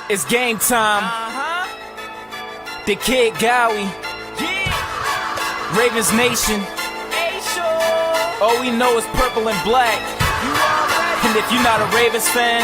It's game time. The Kid Gowie. Ravens Nation. All we know is purple and black. And if you're not a Ravens fan,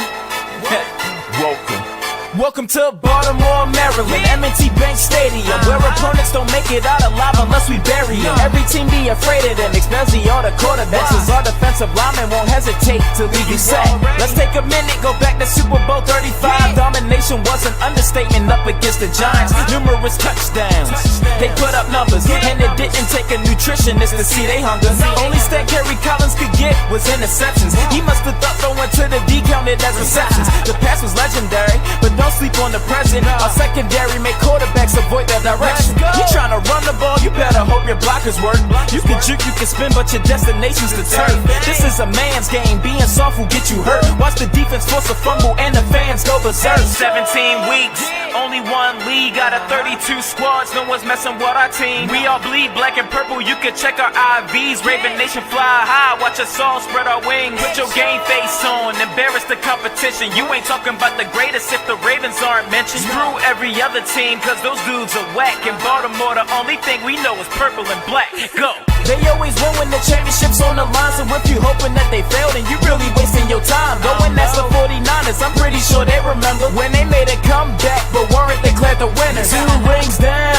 welcome to Baltimore, Maryland, M&T Bank Stadium, where opponents don't make it out alive unless we bury them. Every team be afraid of them, especially all the quarterbacks, cause our defensive linemen won't hesitate to leave you sacked. Let's take a minute, go back to Super Bowl 35. Domination was an understatement up against the Giants. Numerous touchdowns, they put up numbers, and it didn't take a nutritionist to see they hunger. Only stat Kerry Collins could get was interceptions. He must have thought throwing to the D counted as receptions. The pass was legendary, but don't sleep on the present. Our secondary make quarterbacks avoid that direction. You tryna run the ball, you better hope your blockers work. You can juke, you can spin, but your destination's the turf. This is a man's game, being soft will get you hurt. Watch the defense force a fumble and the fans go berserk. 17 weeks, only one league out of 32 squads. No one's messing with our team. We all bleed black and purple, you can check our IVs. Raven Nation fly high, watch us all spread our wings. Put your game face on, embarrass the competition. You ain't talking about the greatest if the Ravens aren't mentioned. Screw every other team, cause those dudes are whack. In Baltimore, the only thing we know is purple and black. Go! They always win when the championship's on the line. So if you hoping that they failed, then you really wasting your time. Go and ask the 49ers, I'm pretty sure they remember when they made a comeback, but weren't declared the winners. 2 rings down,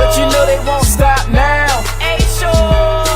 but you know they won't stop now.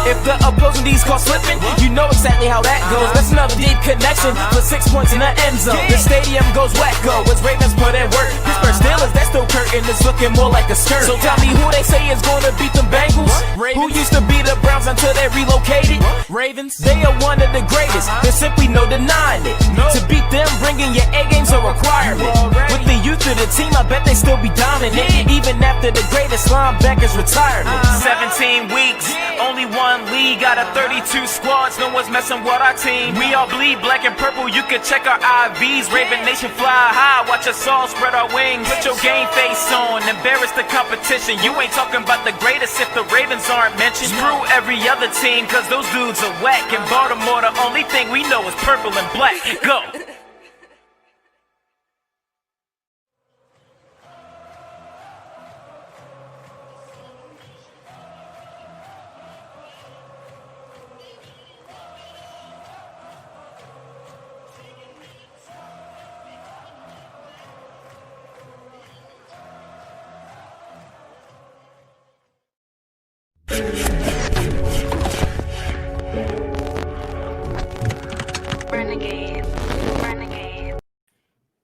If the opposing D's caught slipping, you know exactly how that goes. That's another deep connection for 6 points in the end zone. The stadium goes wacko as Ravens put in work. Pittsburgh Steelers, that still curtain is looking more like a skirt. So tell me who they say is gonna beat them Bengals. Who used to be the Browns until they relocated? Ravens, they are one of the greatest. There's simply no denying it. To beat them, bringing your A game's a requirement. With the youth of the team, I bet they still be dominant, even after the greatest linebacker's retirement. 17 weeks, only one league out of 32 squads. No one's messing with our team. We all bleed black and purple, you can check our IVs. Raven Nation fly high, watch us all spread our wings. Put your game face on, embarrass the competition. You ain't talking about the greatest if the Ravens aren't mentioned. Screw every other team, cause those dudes are whack. In Baltimore, the only thing we know is purple and black. Go!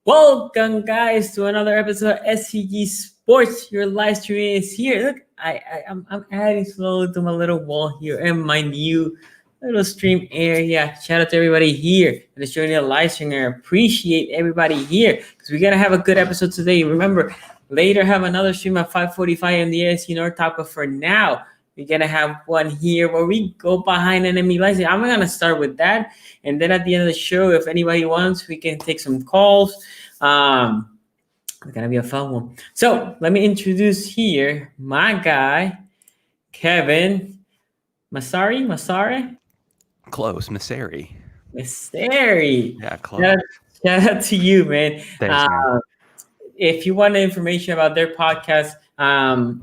Welcome, guys, to another episode of SCG Sports. Your live stream is here. Look, I'm adding slowly to my little wall here and my new little stream area. Shout out to everybody here that is joining the live stream. I appreciate everybody here because we're gonna have a good episode today. Remember, later have another stream at 5:45 in the ASC North Top. But for now, we're gonna have one here where we go behind enemy lines. I'm gonna start with that, and then at the end of the show, if anybody wants, we can take some calls. It's gonna be a fun one. So let me introduce here my guy, Kevin Masari. Close, Masari. Yeah, close. Shout out to you, man. Thanks, man. If you want information about their podcast,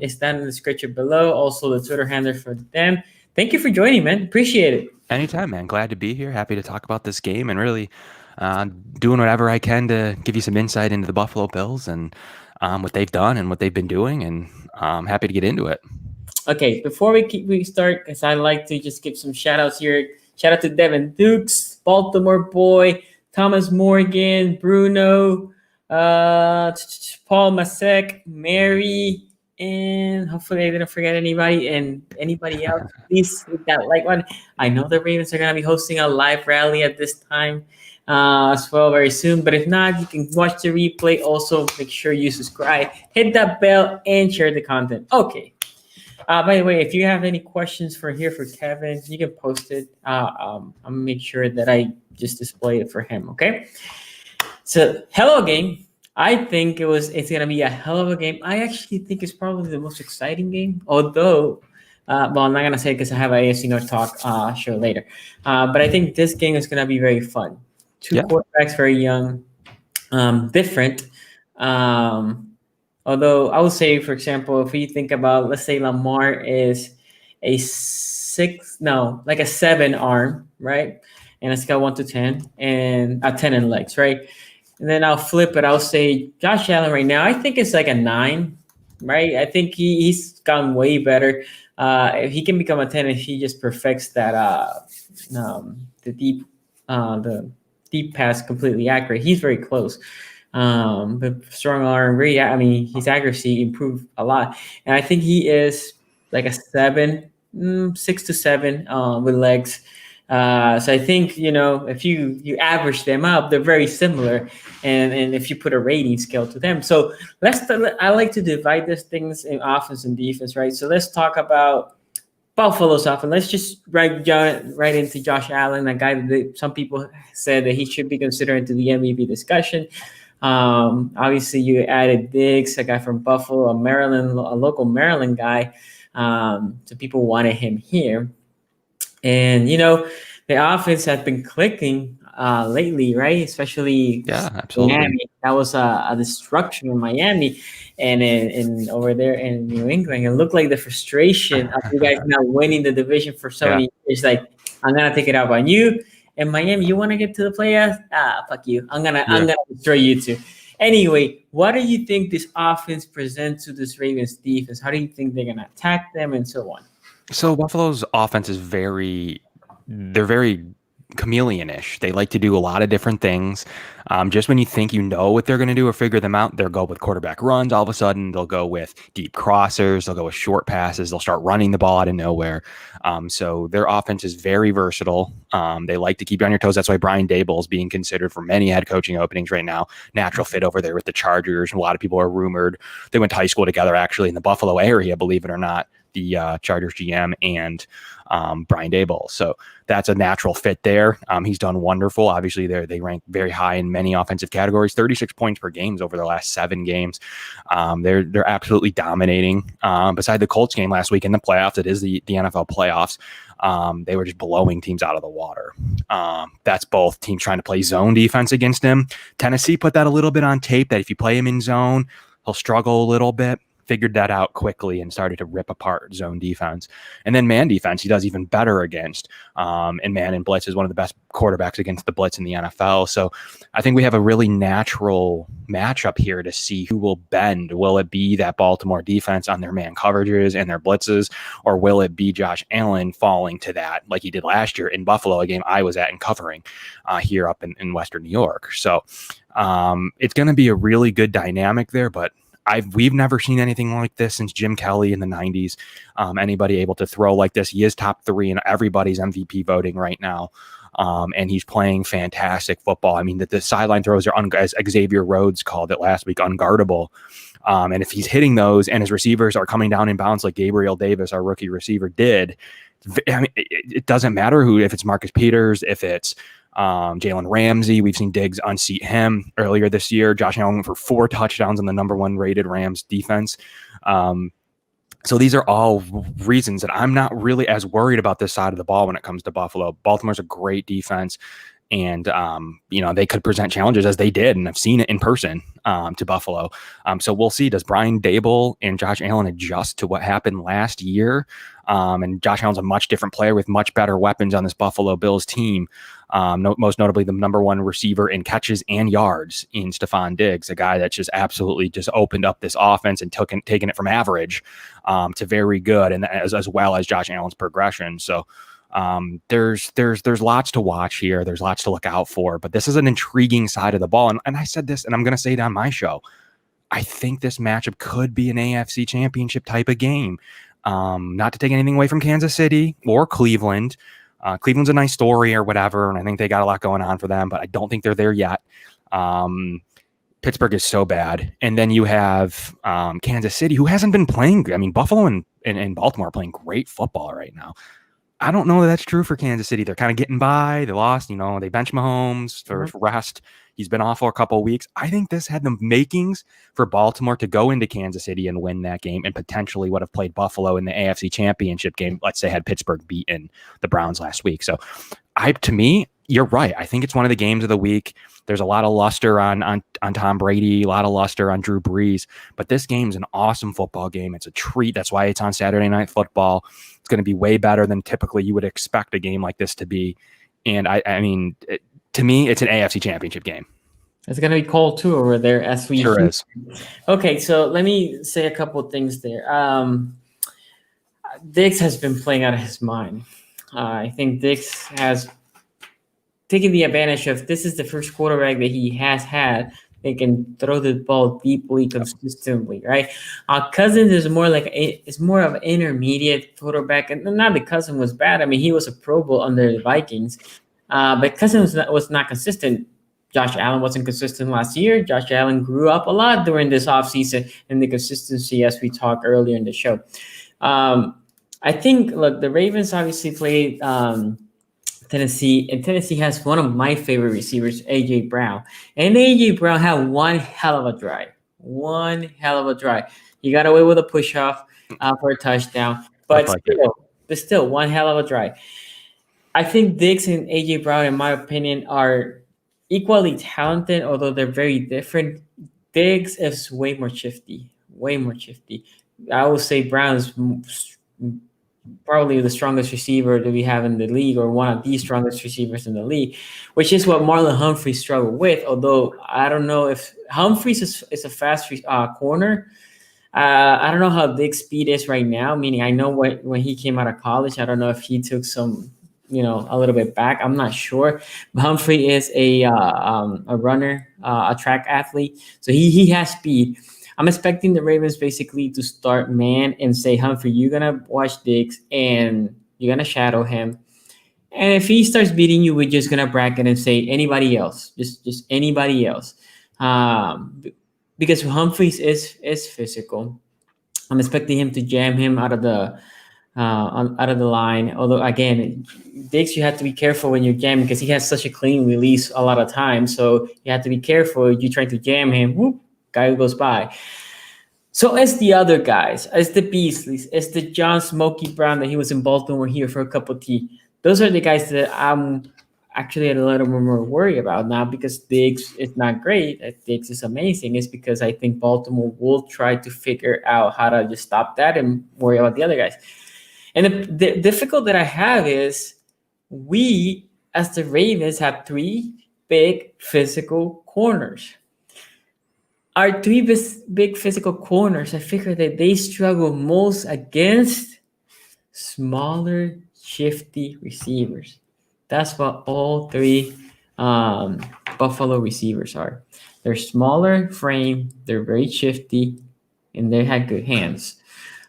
it's down in the description below. Also, the Twitter handle for them. Thank you for joining, man. Appreciate it. Anytime, man. Glad to be here. Happy to talk about this game and really doing whatever I can to give you some insight into the Buffalo Bills and what they've done and what they've been doing. And I'm happy to get into it. Okay, before we start, because I like to just give some shout outs here. Shout out to Devin Dukes, Baltimore boy, Thomas Morgan, Bruno, Paul Masek, Mary, and hopefully I didn't forget anybody and anybody else. Please hit that like one. I know the Ravens are gonna be hosting a live rally at this time as well very soon. But if not, you can watch the replay. Also, make sure you subscribe, hit that bell, and share the content. Okay. By the way, if you have any questions for Kevin, you can post it. I'm gonna make sure that I just display it for him. Okay. So, hello game. I think it's gonna be a hell of a game. I actually think it's probably the most exciting game. Although, well, I'm not gonna say because I have a AFC North talk show later. But I think this game is gonna be very fun. Two quarterbacks, very young, different. Although I would say, for example, if we think about, let's say Lamar is a 7 arm, right? And it's got 1 to 10 and a 10 in legs, right? And then I'll flip it. I'll say Josh Allen right now, I think it's like a 9, right? I think he's gotten way better. If he can become a 10 if he just perfects that the deep pass completely accurate. He's very close. But strong arm, his accuracy improved a lot. And I think he is like a 6 to 7 with legs. So I think, if you average them up, they're very similar. And if you put a rating scale to them. So I like to divide these things in offense and defense, right? So let's talk about Buffalo's offense. Let's just right into Josh Allen, a guy that some people said that he should be considered into the MVP discussion. Obviously you added Diggs, a guy from Buffalo, a local Maryland guy. So people wanted him here. And, the offense has been clicking lately, right? Especially Miami. That was a destruction in Miami and in over there in New England. It looked like the frustration of you guys now winning the division for so many years. Like, I'm going to take it out on you. And Miami, you want to get to the playoffs? Fuck you. I'm gonna destroy you too. Anyway, what do you think this offense presents to this Ravens defense? How do you think they're gonna attack them and so on? So Buffalo's offense is they're very chameleon-ish. They like to do a lot of different things. Just when you think you know what they're going to do or figure them out, they'll go with quarterback runs. All of a sudden, they'll go with deep crossers. They'll go with short passes. They'll start running the ball out of nowhere. So their offense is very versatile. They like to keep you on your toes. That's why Brian Dable is being considered for many head coaching openings right now. Natural fit over there with the Chargers. A lot of people are rumored. They went to high school together, actually, in the Buffalo area, believe it or not. The Chargers GM and Brian Dable. So that's a natural fit there. He's done wonderful. Obviously, they rank very high in many offensive categories, 36 points per game over the last 7 games. They're absolutely dominating. Beside the Colts game last week in the playoffs, it is the NFL playoffs. They were just blowing teams out of the water. That's both teams trying to play zone defense against him. Tennessee put that a little bit on tape that if you play him in zone, he'll struggle a little bit. Figured that out quickly and started to rip apart zone defense. And then man defense, he does even better against. And man and blitz is one of the best quarterbacks against the blitz in the NFL. So I think we have a really natural matchup here to see who will bend. Will it be that Baltimore defense on their man coverages and their blitzes, or will it be Josh Allen falling to that like he did last year in Buffalo, a game I was at and covering here up in Western New York. So it's going to be a really good dynamic there, but we've never seen anything like this since Jim Kelly in the 90s. Anybody able to throw like this. He is top 3 in everybody's MVP voting right now. And he's playing fantastic football. I mean, the sideline throws are, as Xavier Rhodes called it last week, unguardable. And if he's hitting those and his receivers are coming down in bounds like Gabriel Davis, our rookie receiver, did, I mean, it doesn't matter if it's Marcus Peters, if it's Jalen Ramsey. We've seen Diggs unseat him earlier this year. Josh Allen went for 4 touchdowns on the number 1 rated Rams defense. So these are all reasons that I'm not really as worried about this side of the ball when it comes to Buffalo. Baltimore's a great defense. And, they could present challenges as they did. And I've seen it in person to Buffalo. So we'll see. Does Brian Dable and Josh Allen adjust to what happened last year? And Josh Allen's a much different player with much better weapons on this Buffalo Bills team. Most notably the number one receiver in catches and yards in Stephon Diggs, a guy that just absolutely just opened up this offense and taken it from average to very good, and as well as Josh Allen's progression. So there's lots to watch here. There's lots to look out for, but this is an intriguing side of the ball. And I said this, and I'm going to say it on my show. I think this matchup could be an AFC championship type of game. Not to take anything away from Kansas City or Cleveland. Cleveland's a nice story or whatever, and I think they got a lot going on for them, but I don't think they're there yet. Pittsburgh is so bad. And then you have Kansas City, who hasn't been playing. I mean, Buffalo and Baltimore are playing great football right now. I don't know that that's true for Kansas City. They're kind of getting by. They lost, they benched Mahomes for rest. He's been off for a couple of weeks. I think this had the makings for Baltimore to go into Kansas City and win that game and potentially would have played Buffalo in the AFC Championship game. Let's say had Pittsburgh beaten the Browns last week. So to me, you're right. I think it's one of the games of the week. There's a lot of luster on Tom Brady, a lot of luster on Drew Brees, but this game's an awesome football game. It's a treat. That's why it's on Saturday Night Football. It's going to be way better than typically you would expect a game like this to be. And I mean, to me, it's an AFC Championship game. It's going to be cold too over there as we sure is. Okay, so let me say a couple of things there. Diggs has been playing out of his mind. I think Diggs has taken the advantage of this is the first quarterback that he has had that can throw the ball deeply consistently, right? Cousins is more of an intermediate quarterback, and not that Cousins was bad. I mean, he was a Pro Bowl under the Vikings, but Cousins was not consistent. Josh Allen wasn't consistent last year. Josh Allen grew up a lot during this offseason and the consistency as we talked earlier in the show. I think, look, the Ravens obviously played Tennessee, and Tennessee has one of my favorite receivers, A.J. Brown. And A.J. Brown had one hell of a drive. He got away with a push-off for a touchdown, but still one hell of a drive. I think Diggs and A.J. Brown, in my opinion, are equally talented, although they're very different. Diggs is way more shifty. I would say Brown's probably the strongest receiver that we have in the league, or one of the strongest receivers in the league, which is what Marlon Humphrey struggled with. Although I don't know if Humphreys is a fast corner. I don't know how Diggs' speed is right now, meaning I know when he came out of college, I don't know if he took some, a little bit back. I'm not sure. But Humphrey is a runner, a track athlete. So he has speed. I'm expecting the Ravens basically to start man and say, Humphrey, you're going to watch Diggs and you're going to shadow him. And if he starts beating you, we're just going to bracket and say anybody else, just anybody else. Because Humphreys is physical. I'm expecting him to jam him out of the line. Although, again, Diggs, you have to be careful when you're jamming because he has such a clean release a lot of times. So you have to be careful. You try to jam him, whoop, guy goes by. So as the other guys, as the Beasleys, as the John Smokey Brown that he was in Baltimore here for a cup of tea, those are the guys that I'm actually a little more worried about now because Diggs is not great. Diggs is amazing. It's because I think Baltimore will try to figure out how to just stop that and worry about the other guys. And the difficult that I have is we, as the Ravens, have three big physical corners. Our three big physical corners, I figure that they struggle most against smaller, shifty receivers. That's what all three Buffalo receivers are. They're smaller frame, they're very shifty, and they have good hands.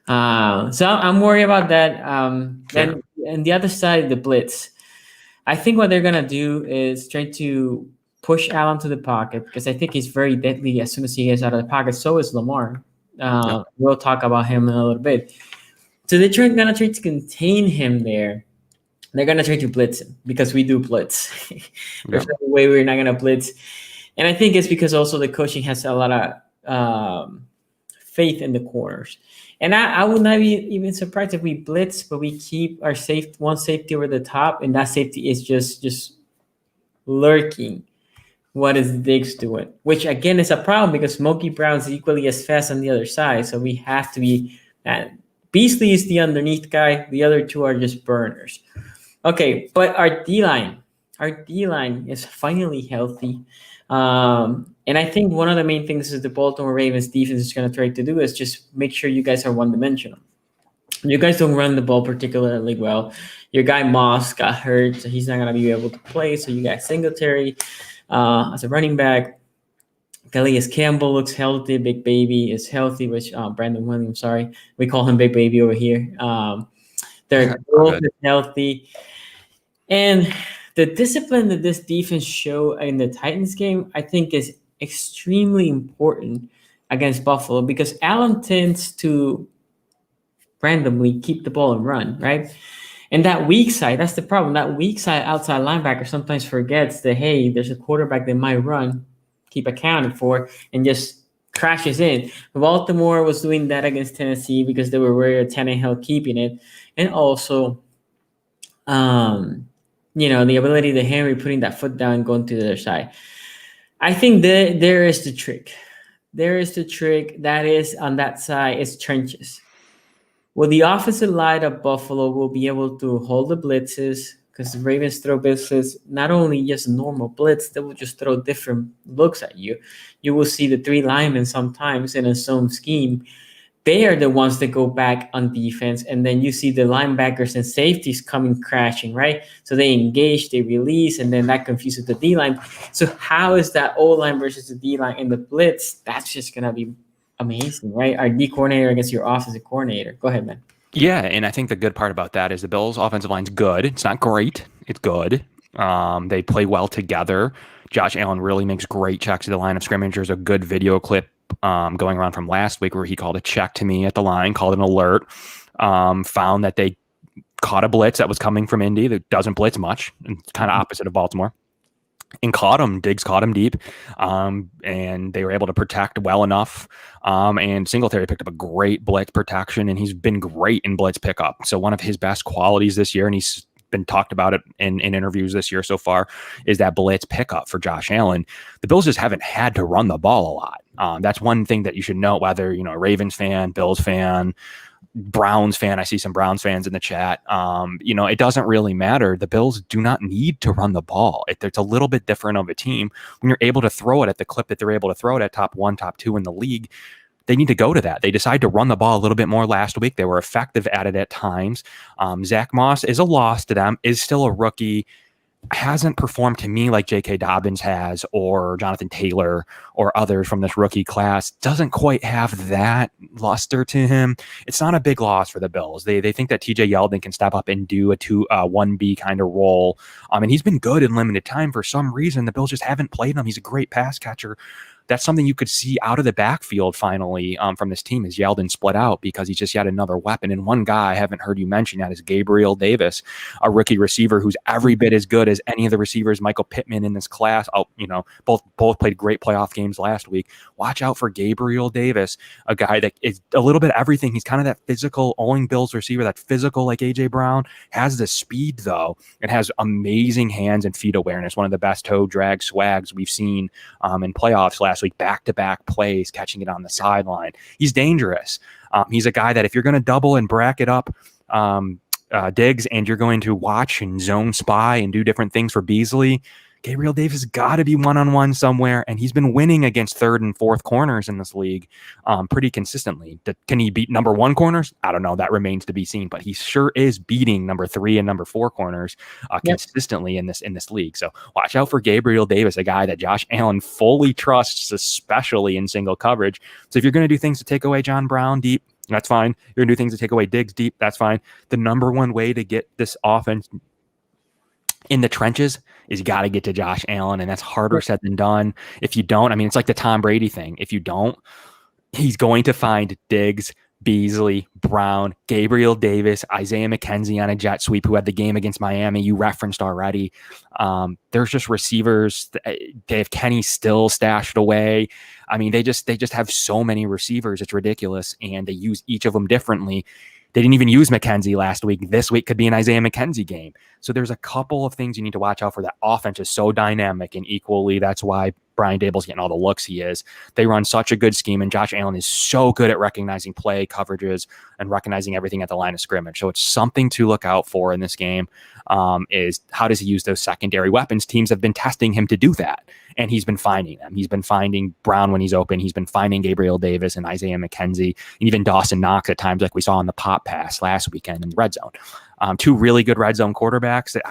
So I'm worried about that. Then on the other side, the blitz. I think what they're going to do is try to push Allen to the pocket because I think he's very deadly as soon as he gets out of the pocket. So is Lamar. We'll talk about him in a little bit. So they're going to try to contain him there. They're going to try to blitz him because we do blitz. There's no way we're not going to blitz. And I think it's because also the coaching has a lot of faith in the corners. And I would not be even surprised if we blitz, but we keep our one safety over the top, and that safety is just lurking. What is Diggs doing? Which, again, is a problem because Smokey Brown's equally as fast on the other side. So we have to be Beasley is the underneath guy. The other two are just burners. Okay, but our D-line is finally healthy. And I think one of the main things is the Baltimore Ravens defense is going to try to do is just make sure you guys are one-dimensional. You guys don't run the ball particularly well. Your guy Moss got hurt, so he's not going to be able to play. So you got Singletary as a running back. Calais Campbell looks healthy. Big Baby is healthy, which Brandon Williams, sorry. We call him Big Baby over here. They're both healthy. And the discipline that this defense showed in the Titans game, I think, is extremely important against Buffalo because Allen tends to randomly keep the ball and run, right? And that weak side, that's the problem. That weak side outside linebacker sometimes forgets that, hey, there's a quarterback that might run, keep accounted for, and just crashes in. Baltimore was doing that against Tennessee because they were worried of Tannehill keeping it. And also, the ability to Henry putting that foot down and going to the other side. I think there is the trick. There is the trick that is on that side is trenches. Well, the offensive line of Buffalo will be able to hold the blitzes because the Ravens throw blitzes, not only just normal blitz, they will just throw different looks at you. You will see the three linemen sometimes in a zone scheme. They are the ones that go back on defense, and then you see the linebackers and safeties coming crashing, right? So they engage, they release, and then that confuses the D-line. So how is that O-line versus the D-line in the blitz? That's just going to be amazing, right? Our D coordinator against your offensive coordinator. Go ahead, man. Yeah, and I think the good part about that is the Bills' offensive line's good. It's not great. It's good. They play well together. Josh Allen really makes great checks at the line of scrimmage. There's a good video clip going around from last week where he called a check to me at the line, called an alert, found that they caught a blitz that was coming from Indy that doesn't blitz much, and kind of opposite of Baltimore. And caught him. Diggs caught him deep, and they were able to protect well enough. And Singletary picked up a great blitz protection, and he's been great in blitz pickup. So one of his best qualities this year, and he's been talked about it in interviews this year so far, is that blitz pickup for Josh Allen. The Bills just haven't had to run the ball a lot. That's one thing that you should know, whether a Ravens fan, Bills fan, Browns fan. I see some Browns fans in the chat. It doesn't really matter. The Bills do not need to run the ball. It's a little bit different of a team when you're able to throw it at the clip that they're able to throw it at, top 1, top 2 in the league. They need to go to that. They decided to run the ball a little bit more last week. They were effective at it at times. Zach Moss is a loss to them, is still a rookie, hasn't performed to me like J.K. Dobbins has, or Jonathan Taylor, or others from this rookie class. Doesn't quite have that luster to him. It's not a big loss for the Bills. They think that T.J. Yeldon can step up and do a 1B kind of role. And he's been good in limited time. For some reason, the Bills just haven't played him. He's a great pass catcher. That's something you could see out of the backfield finally from this team, is Yeldon split out, because he's just yet another weapon. And one guy I haven't heard you mention yet is Gabriel Davis, a rookie receiver who's every bit as good as any of the receivers Michael Pittman in this class. Both played great playoff games last week. Watch out for Gabriel Davis, a guy that is a little bit of everything. He's kind of that physical Owing Bills receiver, that physical like A.J. Brown, has the speed though, and has amazing hands and feet awareness. One of the best toe drag swags we've seen in playoffs last week, back-to-back plays, catching it on the sideline. He's dangerous. He's a guy that if you're going to double and bracket up Diggs, and you're going to watch and zone spy and do different things for Beasley, Gabriel Davis got to be one-on-one somewhere, and he's been winning against third and fourth corners in this league pretty consistently. Can he beat number 1 corners? I don't know. That remains to be seen, but he sure is beating number 3 and number 4 corners consistently in this league. So watch out for Gabriel Davis, a guy that Josh Allen fully trusts, especially in single coverage. So if you're going to do things to take away John Brown deep, that's fine. You're going to do things to take away Diggs deep, that's fine. The number one way to get this offense in the trenches is you got to get to Josh Allen, and that's harder said than done. If you don't, it's like the Tom Brady thing. If you don't, he's going to find Diggs, Beasley, Brown, Gabriel Davis, Isaiah McKenzie on a jet sweep, who had the game against Miami you referenced already. There's just receivers. They have Kenny still stashed away. They just have so many receivers. It's ridiculous, and they use each of them differently. They didn't even use McKenzie last week. This week could be an Isaiah McKenzie game. So there's a couple of things you need to watch out for. That offense is so dynamic, and equally that's why Brian Dable's getting all the looks he is. They run such a good scheme, and Josh Allen is so good at recognizing play coverages and recognizing everything at the line of scrimmage. So it's something to look out for in this game. Is how does he use those secondary weapons? Teams have been testing him to do that, and he's been finding them. He's been finding Brown when he's open. He's been finding Gabriel Davis and Isaiah McKenzie, and even Dawson Knox at times, like we saw on the pop pass last weekend in the red zone. Two really good red zone quarterbacks that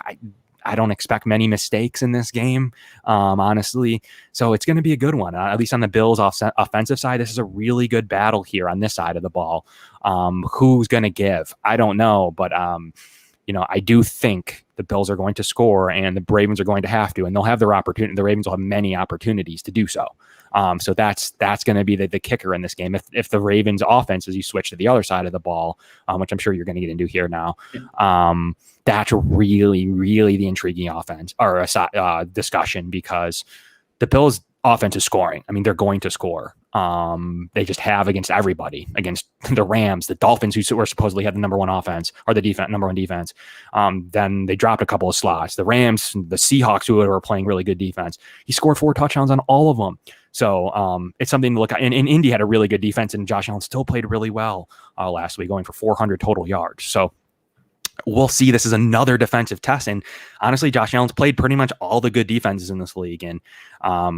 I don't expect many mistakes in this game, honestly. So it's going to be a good one, at least on the Bills' offensive side. This is a really good battle here on this side of the ball. Who's going to give? I don't know, but I do think the Bills are going to score, and the Ravens are going to have to, and they'll have their opportunity. The Ravens will have many opportunities to do so. So that's going to be the kicker in this game. If the Ravens offense, as you switch to the other side of the ball, which I'm sure you're going to get into here now, that's really, really the intriguing offense or discussion, because the Bills offense is scoring. I mean, they're going to score. They just have against everybody, against the Rams, the Dolphins, who were supposedly had the number one offense or the number one defense. Then they dropped a couple of slots. The Rams, the Seahawks, who were playing really good defense. He scored 4 touchdowns on all of them. So it's something to look at. And Indy had a really good defense, and Josh Allen still played really well last week, going for 400 total yards. So we'll see. This is another defensive test. And honestly, Josh Allen's played pretty much all the good defenses in this league. And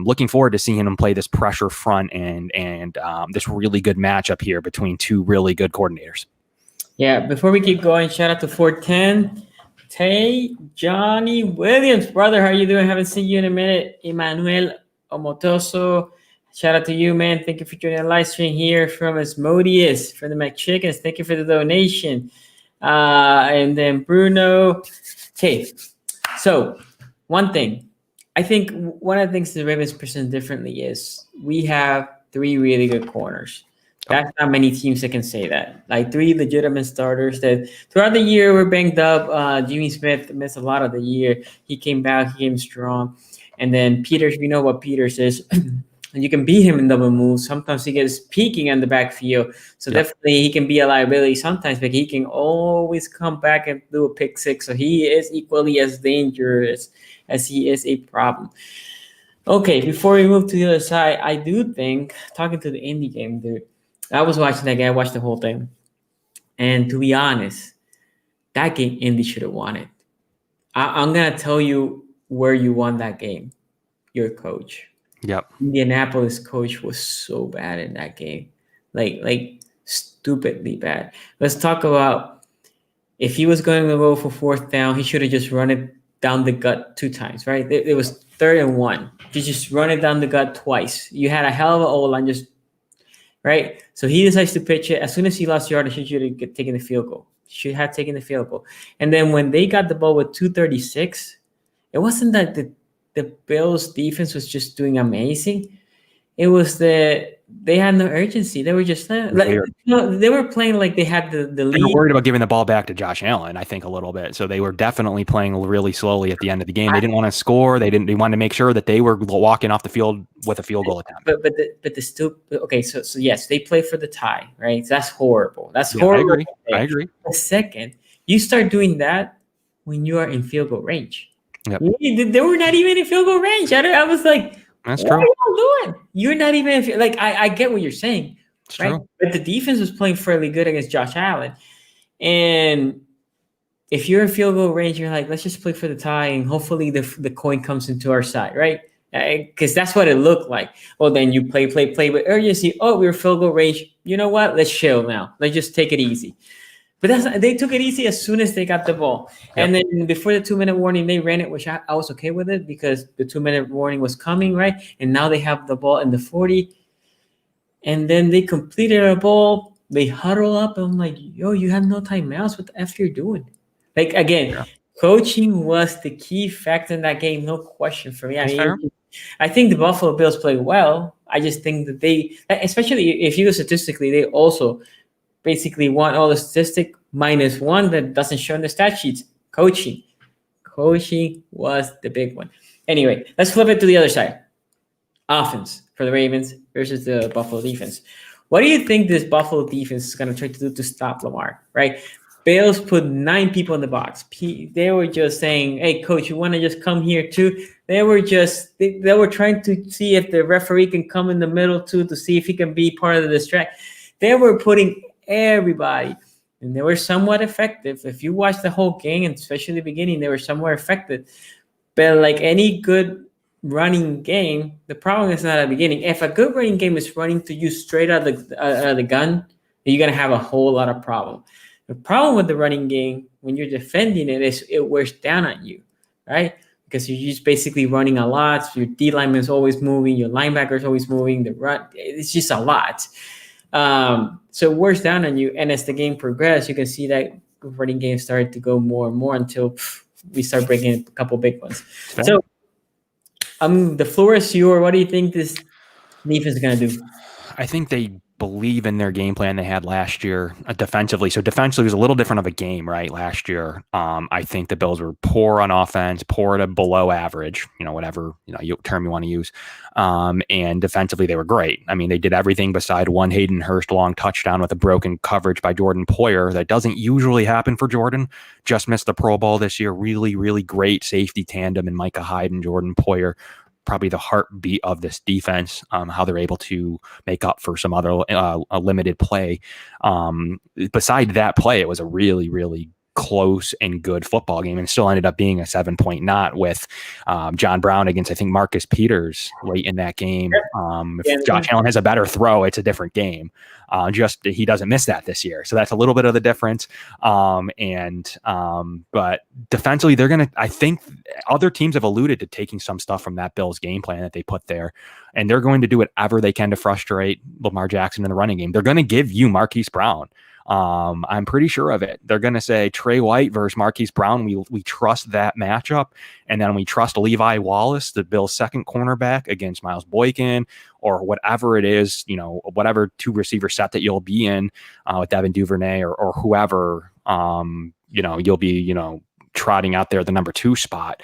looking forward to seeing him play this pressure front and this really good matchup here between two really good coordinators. Yeah, before we keep going, shout out to 410. Tay, Johnny Williams, brother, how you doing? Haven't seen you in a minute. Emmanuel Omotoso, shout out to you, man. Thank you for joining the live stream here from Asmodeus, from the McChickens. Thank you for the donation. And then Bruno. Okay, so one thing, I think one of the things the Ravens present differently is we have 3 really good corners. That's not many teams that can say that. Like 3 legitimate starters that throughout the year were banged up. Jimmy Smith missed a lot of the year. He came back, he came strong. And then Peters, we know what Peters is. And you can beat him in double moves. Sometimes he gets peeking on the backfield. So definitely he can be a liability sometimes, but he can always come back and do a pick 6. So he is equally as dangerous as he is a problem. Okay, before we move to the other side, I do think, talking to the Indy game, dude, I was watching that game. I watched the whole thing. And to be honest, that game Indy should have won it. I'm going to tell you where you won that game. Your coach. Yep. Indianapolis coach was so bad in that game. Like stupidly bad. Let's talk about if he was going to go for 4th down, he should have just run it down the gut 2 times, right? It was 3rd and 1. You just run it down the gut twice. You had a hell of an O-line, just right. So he decides to pitch it. As soon as he lost yardage, he should have taken the field goal. Should have taken the field goal. And then when they got the ball with 2:36, it wasn't that the Bills defense was just doing amazing. It was that they had no urgency. They were just they were playing like they had the lead. They were worried about giving the ball back to Josh Allen, I think, a little bit. So they were definitely playing really slowly at the end of the game. They didn't want to score. They wanted to make sure that they were walking off the field with a field goal attempt. But the still okay. So yes, they play for the tie, right? So that's horrible. That's horrible. I agree. The second, you start doing that when you are in field goal range. Yep. They were not even in field goal range. I was like, that's what true. are you doing? You're not even like I get what you're saying, it's right? True. But the defense was playing fairly good against Josh Allen, and if you're in field goal range, you're like, let's just play for the tie, and hopefully the coin comes into our side, right? Because that's what it looked like. Well, then you play with urgency. Oh, we're field goal range. You know what? Let's chill now. Let's just take it easy. But they took it easy as soon as they got the ball. Yep. And then before the 2-minute warning, they ran it, which I was okay with it because the 2-minute warning was coming, right? And now they have the ball in the 40. And then they completed a ball. They huddle up. And I'm like, yo, you have no timeouts. What the F you're doing? Like, again, coaching was the key factor in that game. No question for me. I think the Buffalo Bills played well. I just think that they, especially if you go statistically, they also basically won all the statistic minus 1 that doesn't show in the stat sheets. Coaching was the big one. Anyway, let's flip it to the other side. Offense for the Ravens versus the Buffalo defense. What do you think this Buffalo defense is going to try to do to stop Lamar, right? Bills put 9 people in the box. They were just saying, hey, coach, you want to just come here too? They were trying to see if the referee can come in the middle too, to see if he can be part of the distract. They were putting everybody, and they were somewhat effective. If you watch the whole game, and especially the beginning, they were somewhat effective. But like any good running game, the problem is not at the beginning. If a good running game is running to you straight out of the gun, you're going to have a whole lot of problem. The problem with the running game, when you're defending it, is it wears down on you, right? Because you're just basically running a lot. So your D lineman is always moving. Your linebacker is always moving. It's just a lot. So it wears down on you. And as the game progressed, you can see that running game started to go more and more until we start breaking a couple big ones. Fair. So the floor is yours. What do you think this defense is going to do? I think they believe in their game plan they had last year defensively. So defensively was a little different of a game, right? Last year, I think the Bills were poor on offense, poor to below average, whatever term you want to use. And defensively, they were great. I mean, they did everything beside one Hayden Hurst long touchdown with a broken coverage by Jordan Poyer. That doesn't usually happen for Jordan. Just missed the Pro Bowl this year. Really, really great safety tandem in Micah Hyde and Jordan Poyer. Probably the heartbeat of this defense, how they're able to make up for some other limited play. Beside that play, it was a really, really close and good football game, and still ended up being a 7-point knot with John Brown against, I think, Marcus Peters late in that game. If Josh Allen has a better throw, it's a different game. Just he doesn't miss that this year, so that's a little bit of the difference. But defensively, they're gonna. I think other teams have alluded to taking some stuff from that Bills game plan that they put there, and they're going to do whatever they can to frustrate Lamar Jackson in the running game. They're going to give you Marquise Brown. I'm pretty sure of it. They're going to say Trey White versus Marquise Brown. We trust that matchup. And then we trust Levi Wallace, the Bills' second cornerback, against Miles Boykin or whatever it is, whatever 2 receiver set that you'll be in with Devin Duvernay or whoever, you'll be, trotting out there the number 2 spot.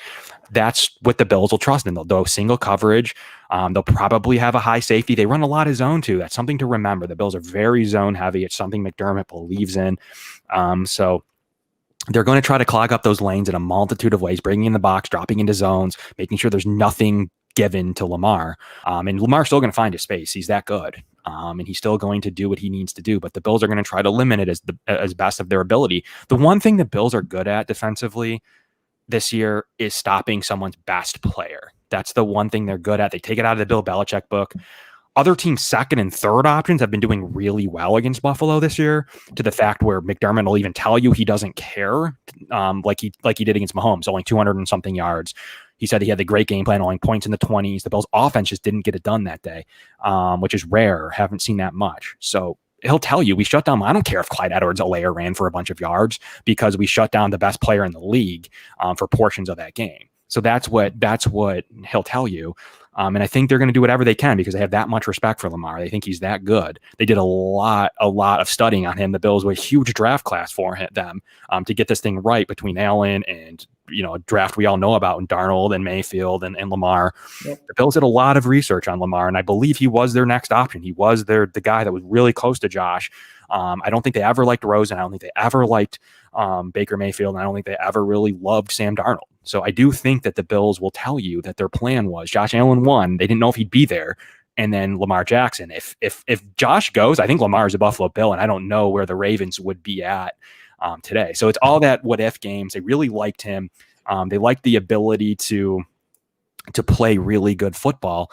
That's what the Bills will trust in. They'll do single coverage. They'll probably have a high safety. They run a lot of zone too. That's something to remember. The Bills are very zone heavy. It's something McDermott believes in. So they're going to try to clog up those lanes in a multitude of ways, bringing in the box, dropping into zones, making sure there's nothing given to Lamar. And Lamar's still going to find his space. He's that good. And he's still going to do what he needs to do. But the Bills are going to try to limit it as best of their ability. The one thing the Bills are good at defensively this year is stopping someone's best player. That's the one thing they're good at. They take it out of the Bill Belichick book. Other teams' second and third options have been doing really well against Buffalo this year, to the fact where McDermott will even tell you he doesn't care, like he did against Mahomes, only 200 and something yards. He said he had the great game plan, only points in the 20s. The Bills' offense just didn't get it done that day, which is rare. Haven't seen that much. So he'll tell you, we shut down. I don't care if Clyde Edwards-Helaire ran for a bunch of yards, because we shut down the best player in the league for portions of that game. So that's what he'll tell you. And I think they're going to do whatever they can, because they have that much respect for Lamar. They think he's that good. They did a lot of studying on him. The Bills were a huge draft class for them to get this thing right between Allen and, a draft we all know about in Darnold and Mayfield and Lamar. Yep. The Bills did a lot of research on Lamar, and I believe he was their next option. He was the guy that was really close to Josh. I don't think they ever liked Rosen. I don't think they ever liked Baker Mayfield. And I don't think they ever really loved Sam Darnold. So I do think that the Bills will tell you that their plan was Josh Allen won. They didn't know if he'd be there. And then Lamar Jackson. If Josh goes, I think Lamar is a Buffalo Bill, and I don't know where the Ravens would be at today. So it's all that what if games. They really liked him. They liked the ability to play really good football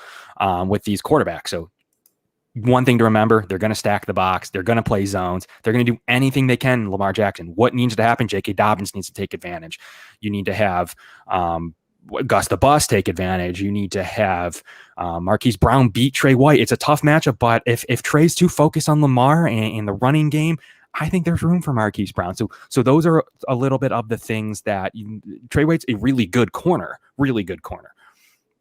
with these quarterbacks. So one thing to remember, they're going to stack the box. They're going to play zones. They're going to do anything they can. Lamar Jackson. What needs to happen? J.K. Dobbins needs to take advantage. You need to have Gus the Bus take advantage. You need to have Marquise Brown beat Trey White. It's a tough matchup, but if Trey's too focused on Lamar and the running game, I think there's room for Marquise Brown. So those are a little bit of the things that Trey White's a really good corner.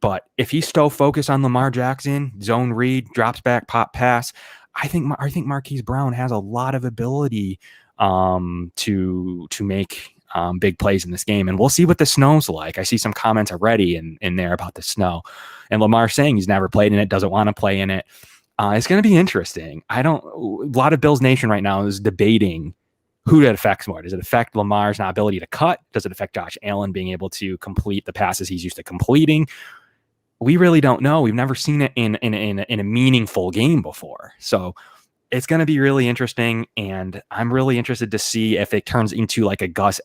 But if he's so focused on Lamar Jackson, zone read, drops back, pop pass, I think Marquise Brown has a lot of ability to make big plays in this game. And we'll see what the snow's like. I see some comments already in there about the snow. And Lamar saying he's never played in it, doesn't want to play in it. It's going to be interesting. A lot of Bills Nation right now is debating who that affects more. Does it affect Lamar's not ability to cut? Does it affect Josh Allen being able to complete the passes he's used to completing? We really don't know. We've never seen it in a meaningful game before. So it's going to be really interesting, and I'm really interested to see if it turns into like a Gus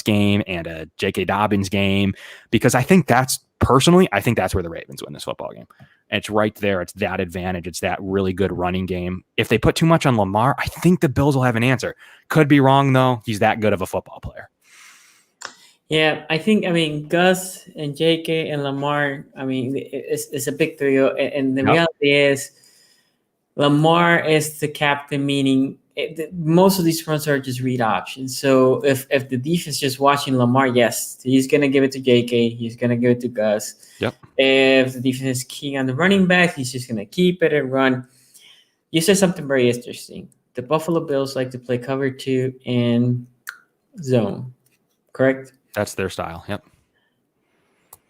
game and a J.K. Dobbins game, because I think that's where the Ravens win this football game. It's right there. It's that advantage. It's that really good running game. If they put too much on Lamar, I think the Bills will have an answer. Could be wrong, though. He's that good of a football player. Yeah, I mean, Gus and JK and Lamar, I mean, it's a big trio. And the reality is Lamar is the captain, meaning most of these fronts are just read options. So if the defense is just watching Lamar, yes, he's going to give it to JK. He's going to give it to Gus. Yep. If the defense is key on the running back, he's just going to keep it and run. You said something very interesting. The Buffalo Bills like to play cover 2 and zone, correct? That's their style. Yep.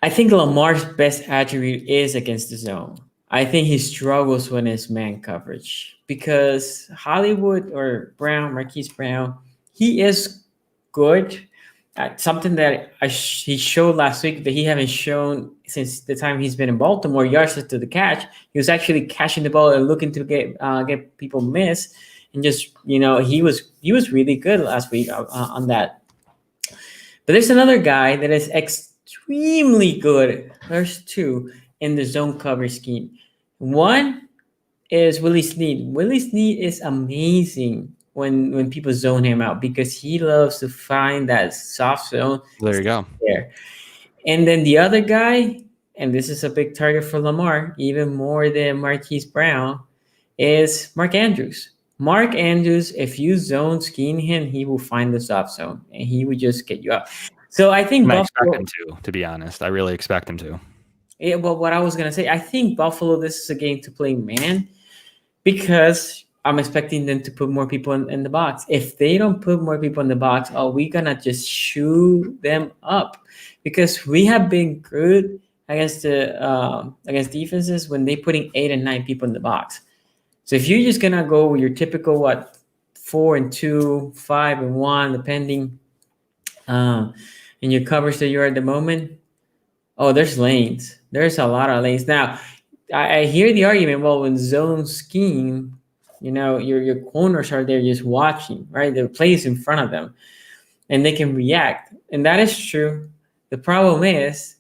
I think Lamar's best attribute is against the zone. I think he struggles when it's man coverage because Hollywood or Marquise Brown, he is good at something that he showed last week that he haven't shown since the time he's been in Baltimore. Yards to the catch, he was actually catching the ball and looking to get people miss, and just he was really good last week on that. But there's another guy that is extremely good. There's two in the zone cover scheme. One is Willie Snead. Willie Snead is amazing when people zone him out because he loves to find that soft zone. There you go. There. And then the other guy, and this is a big target for Lamar, even more than Marquise Brown, is Mark Andrews. Mark Andrews, if you zone scheme him, he will find the soft zone and he would just get you up. So I think I expect him to be honest. I really expect him to. Yeah, well, what I was going to say, I think Buffalo, this is a game to play man because I'm expecting them to put more people in the box. If they don't put more people in the box, are we going to just shoot them up? Because we have been good against defenses when they're putting 8 and 9 people in the box. So if you're just going to go with your typical, 4 and 2, 5 and 1, depending, and your coverage that you're at the moment, there's lanes. There's a lot of lanes. Now, I hear the argument, well, in zone scheme, your corners are there just watching, right? The plays in front of them, and they can react. And that is true. The problem is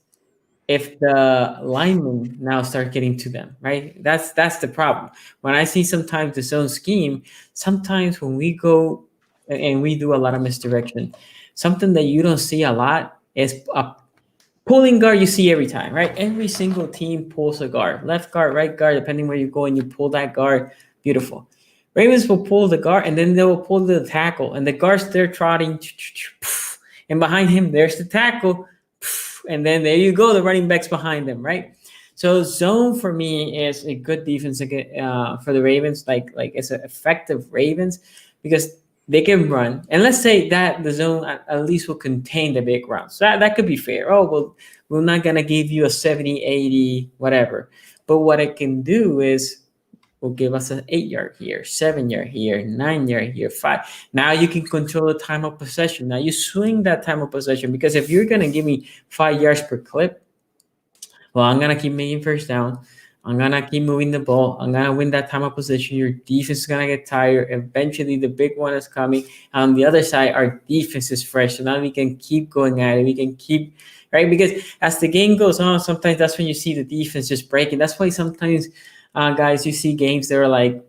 if the linemen now start getting to them, right? That's the problem. When I see sometimes the zone scheme, sometimes when we go and we do a lot of misdirection, something that you don't see a lot is a pulling guard you see every time, right? Every single team pulls a guard. Left guard, right guard, depending where you go and you pull that guard. Beautiful. Ravens will pull the guard and then they will pull the tackle. And the guard's there trotting. And behind him, there's the tackle. And then there you go, the running back's behind them, right? So zone for me is a good defense for the Ravens. Like it's an effective Ravens because they can run. And let's say that the zone at least will contain the big runs. So that could be fair. We're not going to give you a 70, 80, whatever. But what it can do is will give us an 8-yard here, 7-yard here, 9-yard here, 5. Now you can control the time of possession. Now you swing that time of possession because if you're going to give me 5 yards per clip, well, I'm going to keep making first down. I'm going to keep moving the ball. I'm going to win that time of possession. Your defense is going to get tired. Eventually, the big one is coming. On the other side, our defense is fresh. So now we can keep going at it. We can keep, right? Because as the game goes on, sometimes that's when you see the defense just breaking. That's why sometimes, guys, you see games that are like,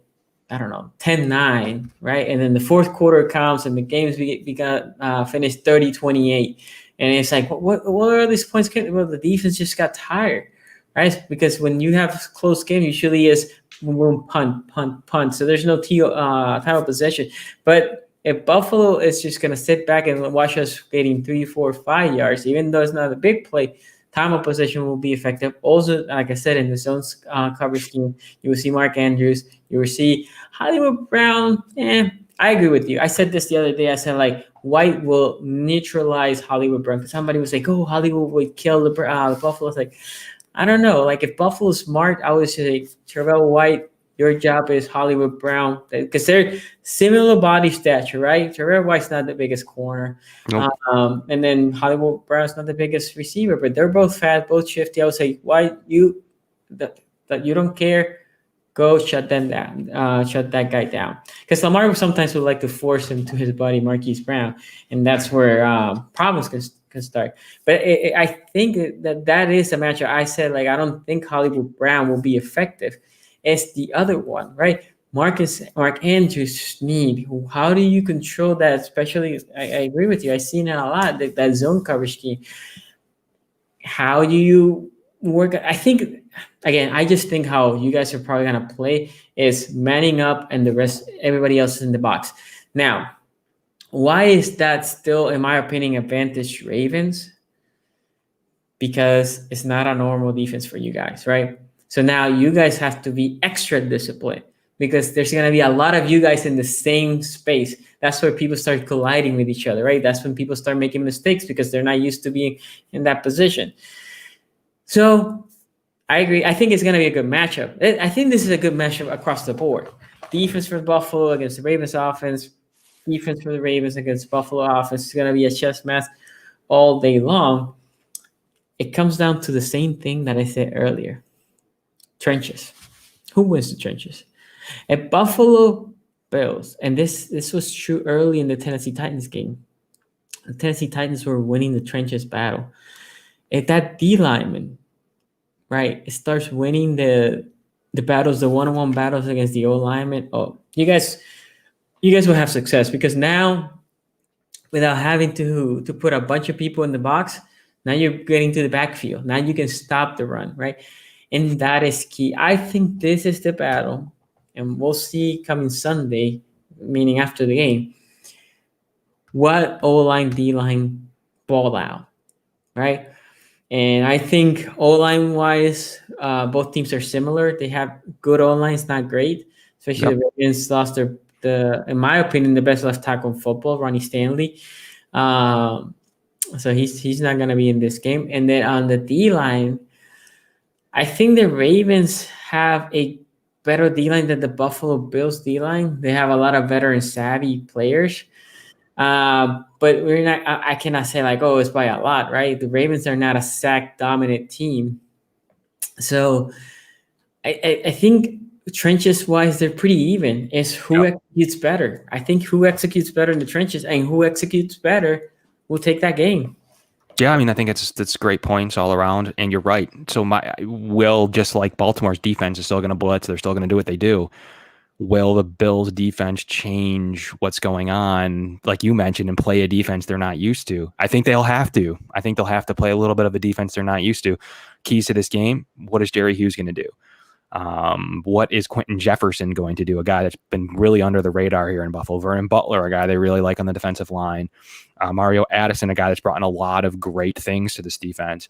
10-9, right? And then the fourth quarter comes and the games we got finished 30-28. And it's like, what are these points? Well, the defense just got tired. Right, because when you have close game, usually is punt. So there's no time of possession. But if Buffalo is just gonna sit back and watch us getting 3, 4, 5 yards, even though it's not a big play, time of possession will be effective. Also, like I said, in the zone coverage scheme, you will see Mark Andrews. You will see Hollywood Brown. I agree with you. I said this the other day. I said White will neutralize Hollywood Brown because somebody was like, "Oh, Hollywood would kill the Buffalo." It's like, I don't know. If Buffalo's smart, I would say Terrell White Your job is Hollywood Brown, because they're similar body stature, right? Terrell White's not the biggest corner. Nope. And then Hollywood Brown's not the biggest receiver, but they're both fast, both shifty. I would say, why you that you don't care? Go shut them down. Shut that guy down. Because Lamar sometimes would like to force him to his buddy Marquise Brown, and that's where problems can start. But I think that is a matchup. I said, like, I don't think Hollywood Brown will be effective. It's the other one, right? Mark Andrews Sneed. How do you control that? Especially, I agree with you. I've seen it a lot. That zone coverage scheme. How do you work? I think, again, I just think how you guys are probably gonna play is manning up and everybody else is in the box. Now, why is that still, in my opinion, advantage Ravens? Because it's not a normal defense for you guys, right? So now you guys have to be extra disciplined because there's going to be a lot of you guys in the same space. That's where people start colliding with each other, right? That's when people start making mistakes because they're not used to being in that position. So I agree. I think it's going to be a good matchup. I think this is a good matchup across the board. Defense for Buffalo against the Ravens offense. Defense for the Ravens against Buffalo offense is going to be a chess match all day long. It comes down to the same thing that I said earlier. Trenches. Who wins the trenches? At Buffalo Bills, and this was true early in the Tennessee Titans game. The Tennessee Titans were winning the trenches battle. If that D lineman, right, it starts winning the battles, the one-on-one battles against the O lineman, you guys will have success because now, without having to put a bunch of people in the box, now you're getting to the backfield. Now you can stop the run, right? And that is key. I think this is the battle, and we'll see coming Sunday, meaning after the game, what O-line, D-line ball out, right? And I think O-line wise, both teams are similar. They have good O-lines, not great. Especially the Ravens lost in my opinion, the best left tackle in football, Ronnie Stanley. So he's not going to be in this game. And then on the D-line, I think the Ravens have a better D-line than the Buffalo Bills D-line. They have a lot of veteran savvy players. But we're not. I cannot say like, oh, it's by a lot, right? The Ravens are not a sack dominant team, so I think trenches wise they're pretty even. It's who executes better. I think who executes better in the trenches and who executes better will take that game. Yeah, I mean, I think it's great points all around, and you're right. So just like Baltimore's defense is still going to blitz, they're still going to do what they do. Will the Bills defense change what's going on, like you mentioned, and play a defense they're not used to? I think they'll have to. I think they'll have to play a little bit of a defense they're not used to. Keys to this game, what is Jerry Hughes going to do? What is Quentin Jefferson going to do? A guy that's been really under the radar here in Buffalo. Vernon Butler, a guy they really like on the defensive line. Mario Addison, a guy that's brought in a lot of great things to this defense.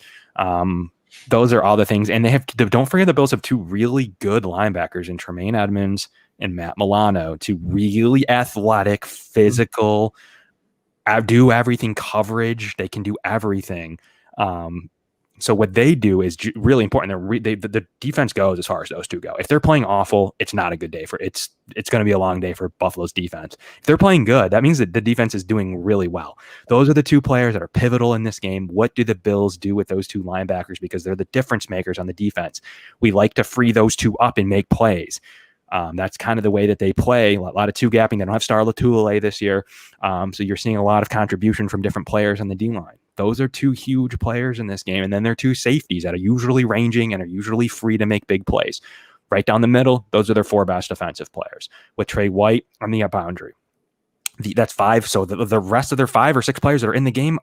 Those are all the things. And don't forget the Bills have two really good linebackers in Tremaine Edmonds and Matt Milano, two really athletic, physical, do everything coverage. They can do everything. So what they do is really important. The defense goes as far as those two go. If they're playing awful, it's not a good day it's going to be a long day for Buffalo's defense. If they're playing good, that means that the defense is doing really well. Those are the two players that are pivotal in this game. What do the Bills do with those two linebackers? Because they're the difference makers on the defense. We like to free those two up and make plays. That's kind of the way that they play. A lot of two gapping. They don't have Star Latulier this year. So you're seeing a lot of contribution from different players on the D-line. Those are two huge players in this game. And then there are two safeties that are usually ranging and are usually free to make big plays. Right down the middle, those are their four best defensive players, with Trey White on the boundary. That's five. So the rest of their 5 or 6 players that are in the game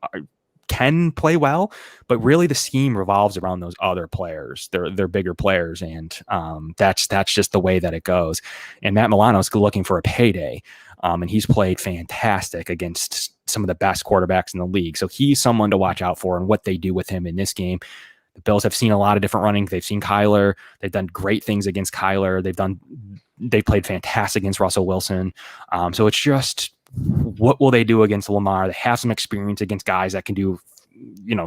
can play well, but really the scheme revolves around those other players. They're bigger players, and that's just the way that it goes. And Matt Milano is looking for a payday, and he's played fantastic against some of the best quarterbacks in the league. So he's someone to watch out for and what they do with him in this game. The Bills have seen a lot of different running. They've seen Kyler. They've done great things against Kyler. They played fantastic against Russell Wilson. So it's just, what will they do against Lamar? They have some experience against guys that can do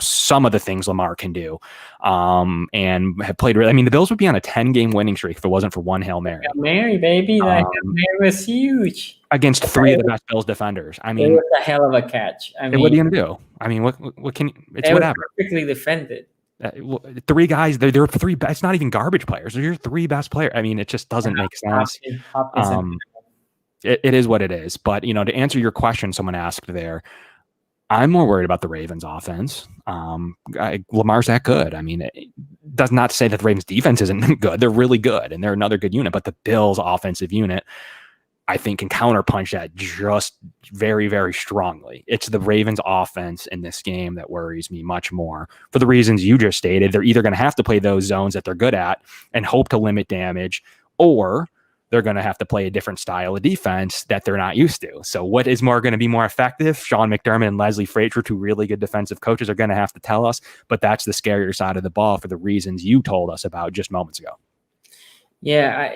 some of the things Lamar can do, and have played. I mean, the Bills would be on a 10-game winning streak if it wasn't for one Hail Mary. Hail Mary, baby. That Hail Mary was huge. Against 3 of the best Bills defenders. I mean, it was a hell of a catch. I mean, what are you going to do? I mean, what can you, it's whatever. Perfectly defended. 3 guys, they're 3. It's not even garbage players. They're your 3 best players. I mean, it just doesn't make sense. It is what it is. But, to answer your question, someone asked there, I'm more worried about the Ravens offense. Lamar's that good. I mean, it does not say that the Ravens defense isn't good. They're really good, and they're another good unit. But the Bills offensive unit, I think, can counterpunch that just very, very strongly. It's the Ravens offense in this game that worries me much more for the reasons you just stated. They're either going to have to play those zones that they're good at and hope to limit damage, or they're going to have to play a different style of defense that they're not used to. So what is going to be more effective? Sean McDermott and Leslie Frazier, 2 really good defensive coaches, are going to have to tell us, but that's the scarier side of the ball for the reasons you told us about just moments ago. Yeah,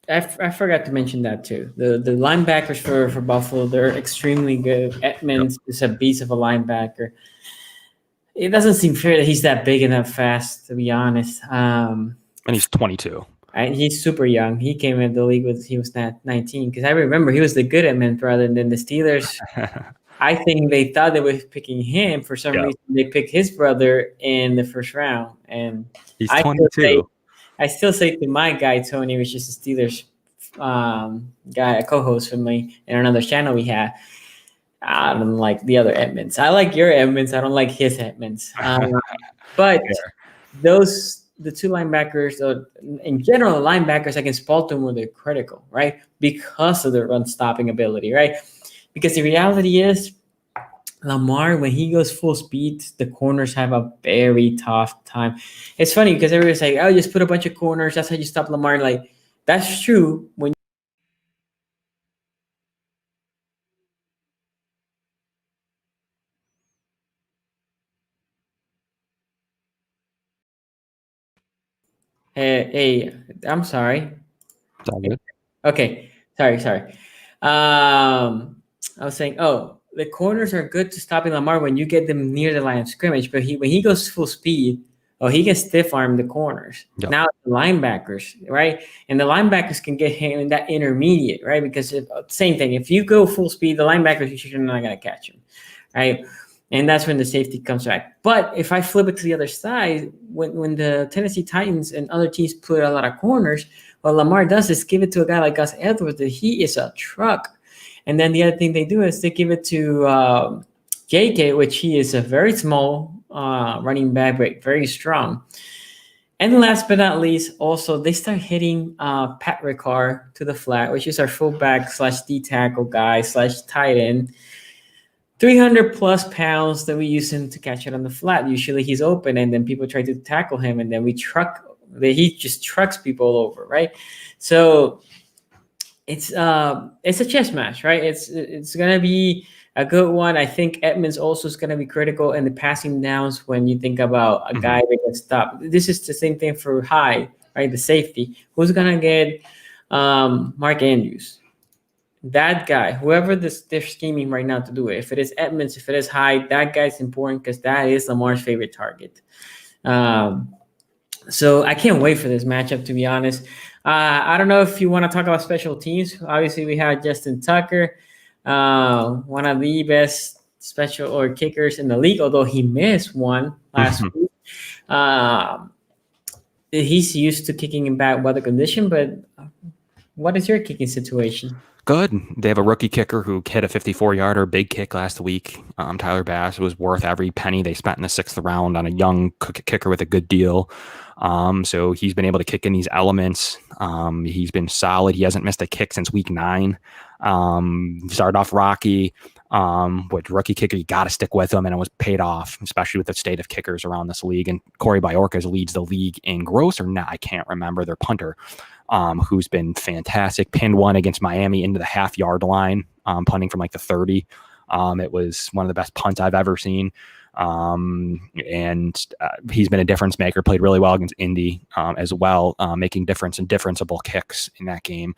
I forgot to mention that too. The linebackers for Buffalo, they're extremely good. Edmonds is a beast of a linebacker. It doesn't seem fair that he's that big and that fast, to be honest. And he's 22. He's super young. He came in the league he was 19, because I remember he was the good Edmonds rather than the Steelers. I think they thought they were picking him. For some reason, they picked his brother in the first round. And he's 22. I still say to my guy, Tony, which is a Steelers guy, a co-host with me in another channel we have, I don't like the other Edmonds. I like your Edmonds. I don't like his Edmonds. But the 2 linebackers, in general, linebackers against Baltimore, they're critical, right? Because of their run-stopping ability, right? Because the reality is, Lamar, when he goes full speed, the corners have a very tough time. It's funny because everybody's like, oh, just put a bunch of corners. That's how you stop Lamar. Like, that's true. Hey, I'm sorry. It's all good. Okay. Sorry. I was saying, the corners are good to stopping Lamar when you get them near the line of scrimmage, but when he goes full speed, he can stiff arm the corners. Yep. Now the linebackers, right? And the linebackers can get him in that intermediate, right? Because same thing, if you go full speed, the linebackers, you're not going to catch him, right? And that's when the safety comes back. But if I flip it to the other side, when the Tennessee Titans and other teams put a lot of corners, what Lamar does is give it to a guy like Gus Edwards, that he is a truck. And then the other thing they do is they give it to JK, which he is a very small running back, but very strong. And last but not least, also, they start hitting Pat Ricard to the flat, which is our fullback / D tackle guy / tight end. 300 plus pounds that we use him to catch it on the flat. Usually he's open, and then people try to tackle him, and then he just trucks people over, right? So it's a chess match, right? It's gonna be a good one. I think Edmonds also is gonna be critical in the passing downs when you think about a guy that can stop. This is the same thing for Hyde, right? The safety. Who's gonna get Mark Andrews? That guy, whoever they're scheming right now to do it. If it is Edmonds, if it is Hyde, that guy's important because that is Lamar's favorite target. So I can't wait for this matchup, to be honest. I don't know if you want to talk about special teams. Obviously, we have Justin Tucker, one of the best special or kickers in the league, although he missed one last week. He's used to kicking in bad weather condition, but what is your kicking situation? Good. They have a rookie kicker who hit a 54-yarder big kick last week. Tyler Bass was worth every penny they spent in the 6th round on a young kicker with a good deal. So he's been able to kick in these elements. He's been solid. He hasn't missed a kick since week 9. Started off rocky. With rookie kicker, you got to stick with him, and it was paid off, especially with the state of kickers around this league. And Corey Bajorquez leads the league in gross or not. I can't remember. Their punter, who's been fantastic. Pinned one against Miami into the half-yard line, punting from like the 30. It was one of the best punts I've ever seen. And he's been a difference maker, played really well against Indy as well, making difference and differentiable kicks in that game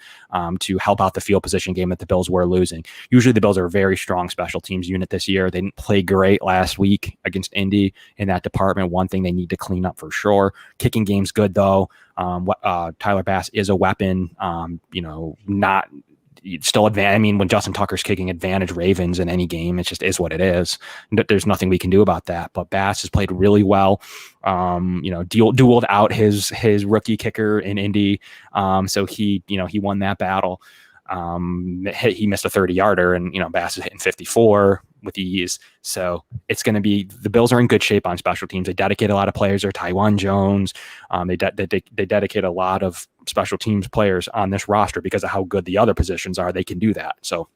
to help out the field position game that the Bills were losing. Usually the Bills are a very strong special teams unit this year. They didn't play great last week against Indy in that department. One thing they need to clean up for sure. Kicking game's good though. Tyler Bass is a weapon, not still advantage. I mean, when Justin Tucker's kicking advantage Ravens in any game, it just is what it is. There's nothing we can do about that. But Bass has played really well. Dueled out his rookie kicker in Indy. So he won that battle. He missed a 30-yarder, and Bass is hitting 54 with ease. So it's going to be, the Bills are in good shape on special teams. They dedicate a lot of players. Or Taiwan Jones. They dedicate a lot of special teams players on this roster because of how good the other positions are. They can do that. So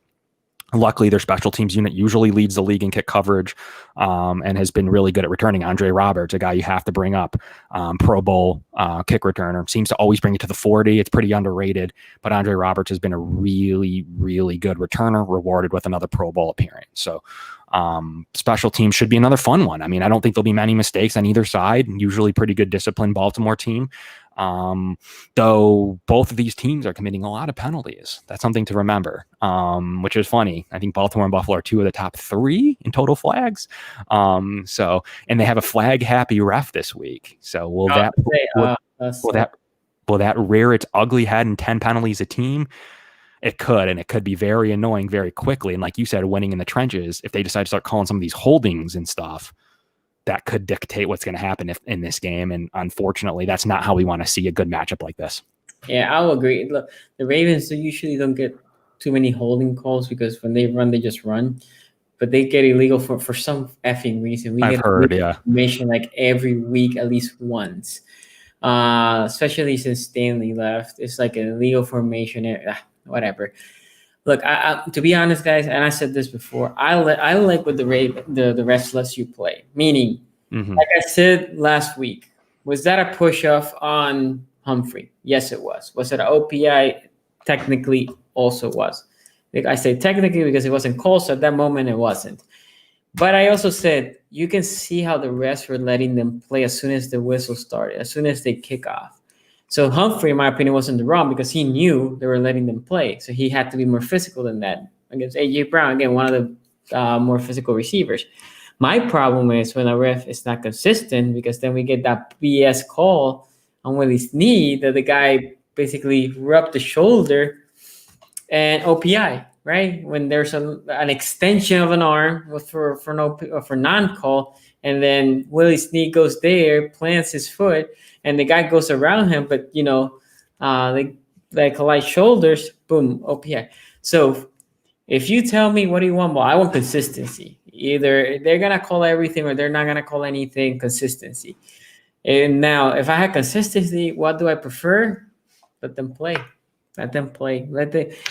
luckily, their special teams unit usually leads the league in kick coverage, and has been really good at returning. Andre Roberts, a guy you have to bring up, Pro Bowl kick returner, seems to always bring it to the 40. It's pretty underrated, but Andre Roberts has been a really, really good returner, rewarded with another Pro Bowl appearance. So special teams should be another fun one. I mean, I don't think there'll be many mistakes on either side. Usually pretty good disciplined Baltimore team. Though both of these teams are committing a lot of penalties. That's something to remember, which is funny. I think Baltimore and Buffalo are two of the top three in total flags. And they have a flag happy ref this week. So will that rear its ugly head in 10 penalties a team? It could, and it could be very annoying very quickly. And like you said, winning in the trenches, if they decide to start calling some of these holdings and stuff, that could dictate what's going to happen in this game. And unfortunately, that's not how we want to see a good matchup like this. Yeah, I'll agree. Look, the Ravens usually don't get too many holding calls because when they run, they just run. But they get illegal for some effing reason. I've heard, information like every week, at least once. Especially since Stanley left. It's like an illegal formation. Whatever. Look, I to be honest, guys, and I said this before, I like what the refs lets you play. Meaning, like I said last week, was that a push-off on Humphrey? Yes, it was. Was it an OPI? Technically, also was. Like I say technically because it wasn't called, so at that moment it wasn't. But I also said you can see how the refs were letting them play as soon as the whistle started, as soon as they kick off. So Humphrey, in my opinion, wasn't the wrong because he knew they were letting them play. So he had to be more physical than that against A.J. Brown, again, one of the more physical receivers. My problem is when a ref is not consistent because then we get that BS call on Willie's knee that the guy basically rubbed the shoulder and OPI, right? When there's an extension of an arm for non-call, and then Willie's knee goes there, plants his foot, and the guy goes around him, but they collide shoulders, boom, OPI. So if you tell me what do you want, well, I want consistency. Either they're gonna call everything or they're not gonna call anything. Consistency. And now, if I had consistency, what do I prefer? Let them play. Let them play.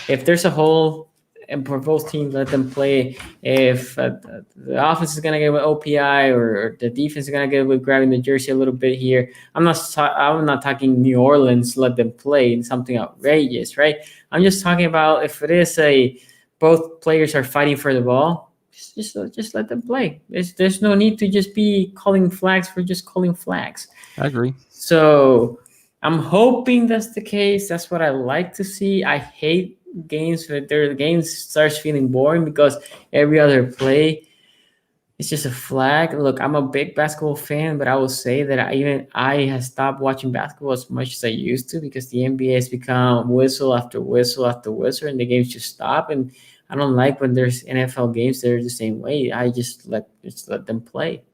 If there's a hole. And for both teams, let them play. If the offense is going to get with OPI or the defense is going to get with grabbing the jersey a little bit here, I'm not talking New Orleans, let them play something outrageous, right? I'm just talking about if it is both players are fighting for the ball, just let them play. There's no need to just be calling flags for just calling flags. I agree. So I'm hoping that's the case. That's what I like to see. I hate games where the game starts feeling boring because every other play is just a flag. Look, I'm a big basketball fan, but I will say that I have stopped watching basketball as much as I used to because the NBA has become whistle after whistle after whistle, and the games just stop. And I don't like when there's NFL games that are the same way. I just let them play.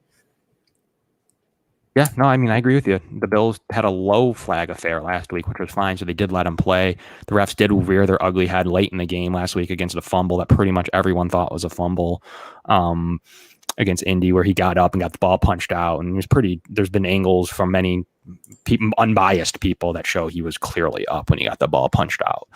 Yeah, no, I mean, I agree with you. The Bills had a low flag affair last week, which was fine, so they did let them play. The refs did rear their ugly head late in the game last week against a fumble that pretty much everyone thought was a fumble against Indy, where he got up and got the ball punched out. And there's been angles from many unbiased people that show he was clearly up when he got the ball punched out.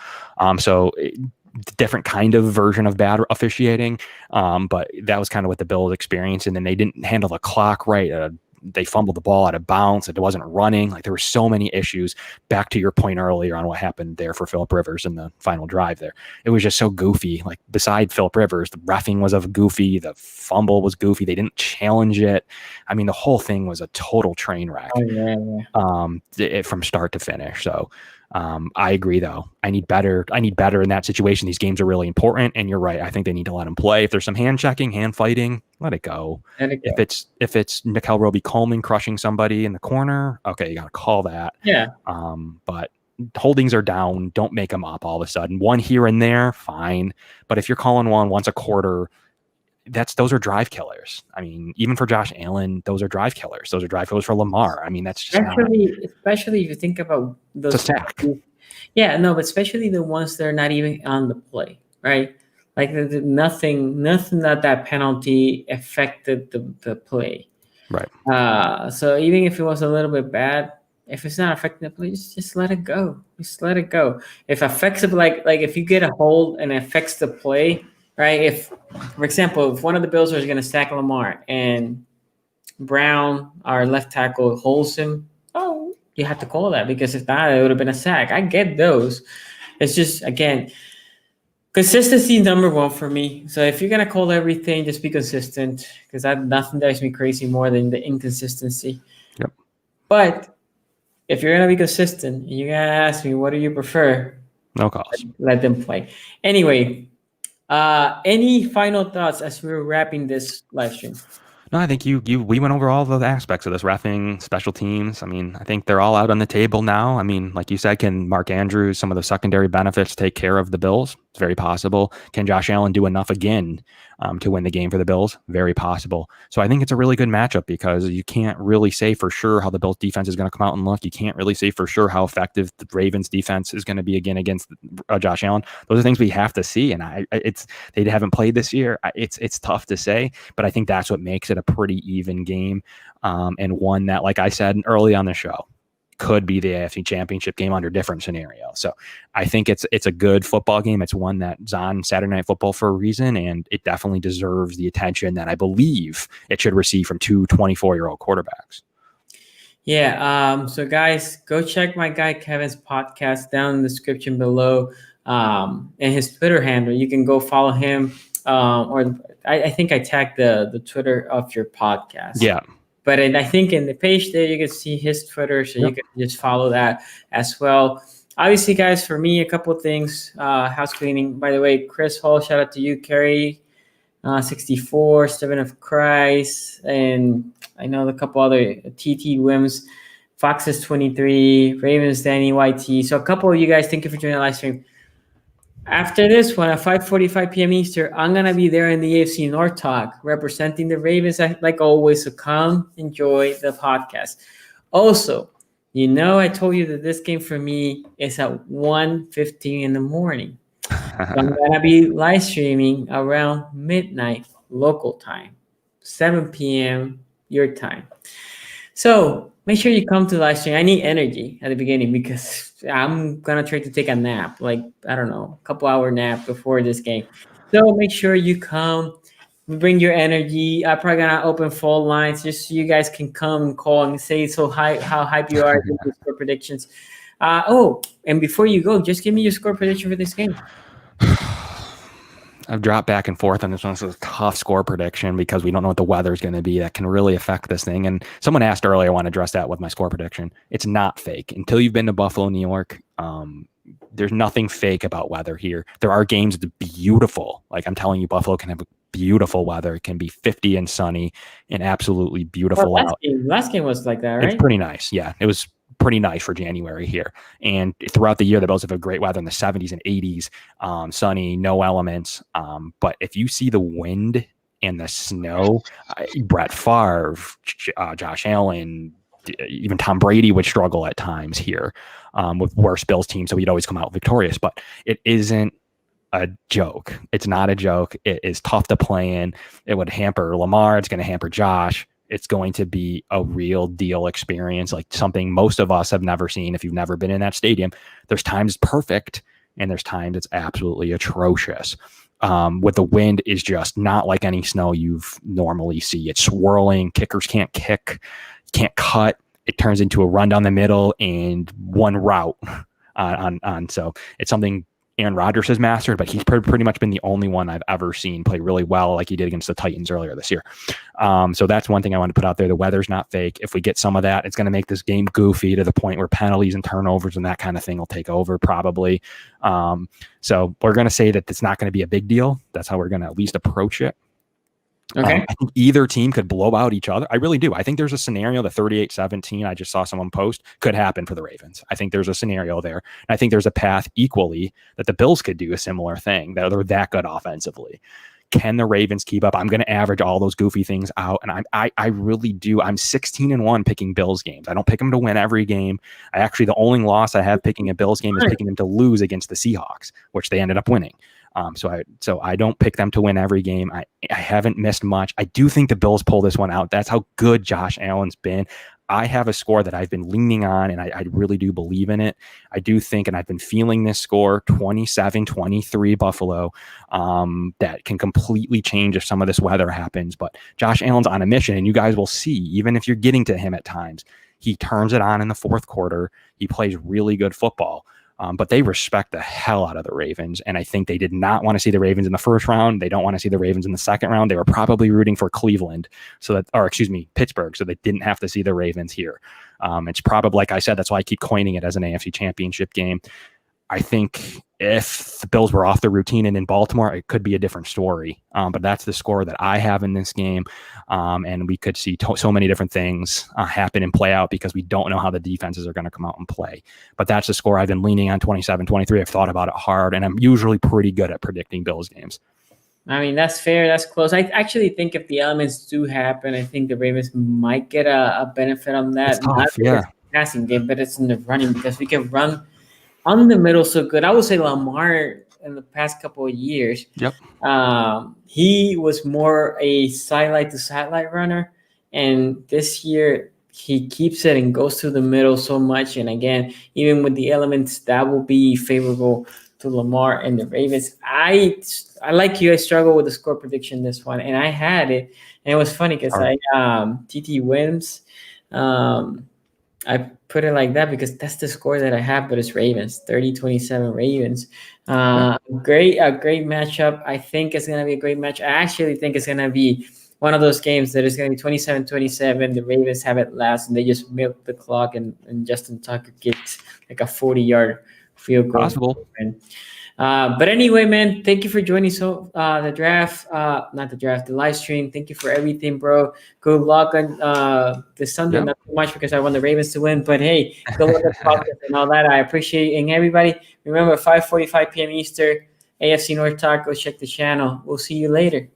Different kind of version of bad officiating, but that was kind of what the Bills experienced. And then they didn't handle the clock right. they fumbled the ball out of bounds. It wasn't running. Like there were so many issues. Back to your point earlier on what happened there for Phillip Rivers in the final drive there. It was just so goofy. Like beside Phillip Rivers, the reffing was goofy. The fumble was goofy. They didn't challenge it. I mean, the whole thing was a total train wreck. From start to finish. So I agree, though. I need better in that situation. These games are really important, and you're right. I think they need to let him play. If there's some hand checking, hand fighting, let it go. If it's Nickel Roby-Coleman crushing somebody in the corner, okay, you got to call that. Yeah. But holdings are down. Don't make them up all of a sudden. One here and there, fine. But if you're calling one once a quarter, those are drive killers. I mean, even for Josh Allen, those are drive killers. Those are drive killers for Lamar. I mean, that's just especially if you think about those. It's a sack. Yeah, no, but especially the ones that are not even on the play, right? Like nothing that penalty affected the play. Right. So even if it was a little bit bad, if it's not affecting the play, just let it go. Just let it go. If affects it, like if you get a hold and it affects the play. Right. If, for example, if one of the Bills is going to sack Lamar and Brown, our left tackle, holds him, you have to call that, because if not, it would have been a sack. I get those. It's just, again, consistency number one for me. So if you're going to call everything, just be consistent, because nothing drives me crazy more than the inconsistency. Yep. But if you're going to be consistent, you're going to ask me, what do you prefer? No calls. Let them play. Anyway. Any final thoughts as we're wrapping this live stream? No, I think we went over all the aspects of this, reffing, special teams. I mean, I think they're all out on the table now. I mean, like you said, can Mark Andrews, some of the secondary benefits, take care of the Bills? It's very possible. Can Josh Allen do enough again to win the game for the Bills? Very possible. So I think it's a really good matchup, because you can't really say for sure how the Bills defense is going to come out and look. You can't really say for sure how effective the Ravens defense is going to be again against Josh Allen. Those are things we have to see, and they haven't played this year. It's tough to say, but I think that's what makes it a pretty even game, and one that, like I said early on the show, could be the AFC Championship game under different scenarios. So I think it's a good football game. It's one that's on Saturday Night Football for a reason, and it definitely deserves the attention that I believe it should receive from two 24-year-old quarterbacks. Yeah. So guys, go check my guy Kevin's podcast down in the description below, and his Twitter handle. You can go follow him, or I think I tagged the Twitter of your podcast. Yeah. But I think in the page there, you can see his Twitter, so you can just follow that as well. Obviously, guys, for me, a couple of things. House cleaning. By the way, Chris Hall, shout out to you, Kerry, 64, Seven of Christ, and I know a couple other TT Wims, Foxes 23, Ravens, Danny YT. So a couple of you guys, thank you for joining the live stream. After this one at 5:45 p.m. Eastern, I'm going to be there in the AFC North talk representing the Ravens, like always. So come enjoy the podcast. Also, I told you that this game for me is at 1:15 in the morning. So I'm going to be live streaming around midnight local time, 7 p.m. your time. So make sure you come to the live stream. I need energy at the beginning, because I'm going to try to take a nap, like, I don't know, a couple hour nap before this game. So make sure you come, bring your energy. I'm probably going to open phone lines just so you guys can come and call and say how hype you are with your score predictions. And before you go, just give me your score prediction for this game. I've dropped back and forth on this one. So it's a tough score prediction, because we don't know what the weather is going to be. That can really affect this thing. And someone asked earlier, I want to address that with my score prediction. It's not fake. Until you've been to Buffalo, New York, there's nothing fake about weather here. There are games that are beautiful. Like I'm telling you, Buffalo can have beautiful weather. It can be 50 and sunny and absolutely beautiful. Last game was like that, right? It's pretty nice. Yeah, it was pretty nice for January here. And throughout the year, the Bills have great weather in the 70s and 80s, sunny, no elements. But if you see the wind and the snow, Brett Favre, Josh Allen, even Tom Brady would struggle at times here with worse Bills teams. So he'd always come out victorious. But it isn't a joke. It's not a joke. It is tough to play in. It would hamper Lamar. It's going to hamper Josh. It's going to be a real deal experience, like something most of us have never seen if you've never been in that stadium. There's times it's perfect, and there's times it's absolutely atrocious. with the wind is just not like any snow you've normally see. It's swirling. Kickers can't kick, can't cut. It turns into a run down the middle and one route on. So it's something Aaron Rodgers has mastered, but he's pretty much been the only one I've ever seen play really well like he did against the Titans earlier this year. So that's one thing I want to put out there. The weather's not fake. If we get some of that, it's going to make this game goofy to the point where penalties and turnovers and that kind of thing will take over probably. So we're going to say that it's not going to be a big deal. That's how we're going to at least approach it. Okay. I think either team could blow out each other. I really do. I think there's a scenario, the 38-17, I just saw someone post, could happen for the Ravens. I think there's a scenario there. And I think there's a path equally that the Bills could do a similar thing, that they're that good offensively. Can the Ravens keep up? I'm going to average all those goofy things out. And I really do. I'm 16-1 picking Bills games. I don't pick them to win every game. The only loss I have picking a Bills game is picking them to lose against the Seahawks, which they ended up winning. So I don't pick them to win every game. I haven't missed much. I do think the Bills pull this one out. That's how good Josh Allen's been. I have a score that I've been leaning on, and I really do believe in it. I do think, and I've been feeling this score, 27-23 Buffalo, that can completely change if some of this weather happens. But Josh Allen's on a mission, and you guys will see, even if you're getting to him at times, he turns it on in the fourth quarter. He plays really good football. But they respect the hell out of the Ravens. And I think they did not want to see the Ravens in the first round. They don't want to see the Ravens in the second round. They were probably rooting for Pittsburgh, so they didn't have to see the Ravens here. It's probably, like I said, that's why I keep coining it as an AFC championship game. I think if the Bills were off the routine and in Baltimore, it could be a different story. But that's the score that I have in this game. And we could see so many different things happen and play out because we don't know how the defenses are going to come out and play. But that's the score I've been leaning on, 27-23. I've thought about it hard, and I'm usually pretty good at predicting Bills games. I mean, that's fair. That's close. I actually think if the elements do happen, I think the Ravens might get a benefit on that. It's tough, yeah. Passing game, but it's in the running because we can run on the middle so good. I would say Lamar in the past couple of years, Yep. He was more a sidelight to satellite runner, and this year he keeps it and goes to the middle so much. And again, even with the elements, that will be favorable to Lamar and the Ravens. I like you. I struggle with the score prediction this one, and I had it, and it was funny because TT wins. I put it like that because that's the score that I have, but it's Ravens, 30-27 Ravens. Great matchup. I think it's going to be a great match. I actually think it's going to be one of those games that is going to be 27-27. The Ravens have it last, and they just milk the clock, and Justin Tucker gets like a 40-yard field goal. Possible. But anyway, man, thank you for joining the live stream. Thank you for everything, bro. Good luck on this Sunday. Not too much because I want the Ravens to win, but hey, good luck at the podcast and all that. I appreciate it. And everybody, remember 5:45 p.m. Eastern, AFC North Talk. Go check the channel. We'll see you later.